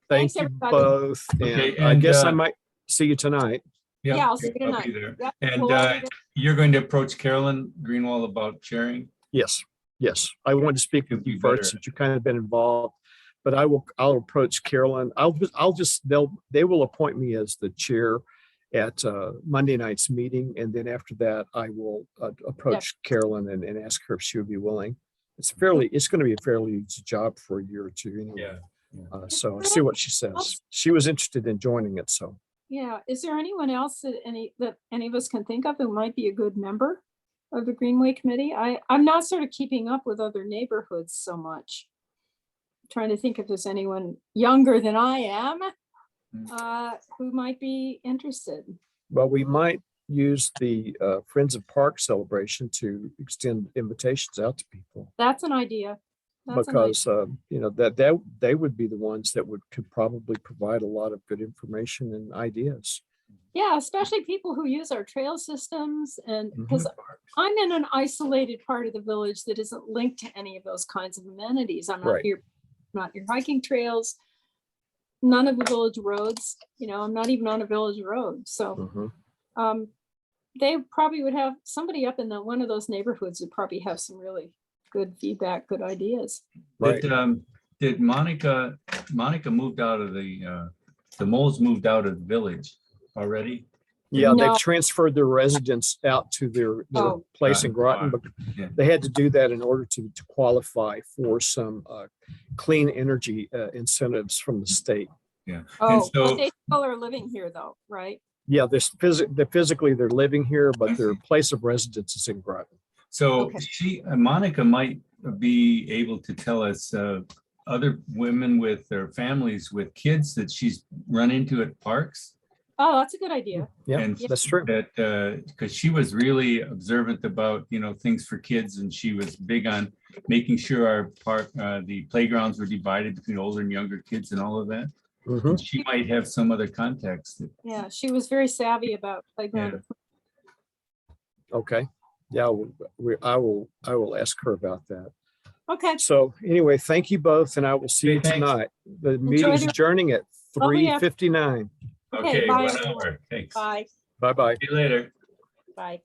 Thanks, you everybody. both. Okay, And I and, guess I might see you tonight. Yeah, I'll see you I'll tonight. be there. Yep, And we'll all be there. you're going to approach Carolyn Greenwall about sharing? Yes. I wanted to speak with It'd be you first, better. since you've kind of been involved, but I'll approach Carolyn. They will appoint me as the chair at Monday night's meeting. And then after that, I will approach Carolyn and ask her if she would be willing. It's going to be a fairly easy job for a year or two anyway. Yeah. So I'll see what she says. She was interested in joining it, so. Yeah, is there anyone else that any of us can think of who might be a good member of the Greenway Committee? I'm not sort of keeping up with other neighborhoods so much. Trying to think if there's anyone younger than I am who might be interested. Well, we might use the Friends of Park celebration to extend invitations out to people. That's an idea. That's an idea. Because that they would be the ones that could probably provide a lot of good information and ideas. Yeah, especially people who use our trail systems, and because I'm in an isolated part of the village that isn't linked to any of those kinds of amenities. I'm not Right. here not your hiking trails, none of the village roads, I'm not even on a village road. So Mhm. they probably would have somebody up in one of those neighborhoods would probably have some really good feedback, good ideas. Right. Did Monica moved out of the Moles moved out of the village already? Yeah, they've No. transferred their residents out to their Oh. place in Groton, but Yeah. they had to do that in order to qualify for some clean energy incentives from the state. Yeah. And Oh, so, but they still are living here though, right? Yeah, physically they're living here, but their place of residence is in Groton. so Okay. Monica might be able to tell us other women with their families with kids that she's run into at parks. Oh, that's a good idea. Yeah, And that's true. that because she was really observant about things for kids, and she was big on making sure our park the playgrounds were divided between older and younger kids and all of that. Mhm. And she might have some other context. Yeah, she was very savvy about playground. Yeah. Okay. Yeah, I will ask her about that. Okay. So anyway, thank you both, and I will see you Okay, thanks. tonight. The meeting's your- adjourning at Lovely 3:59. Okay, Okay, bye, 1 everyone. hour. Thanks. Bye. Bye-bye. See you later. Bye.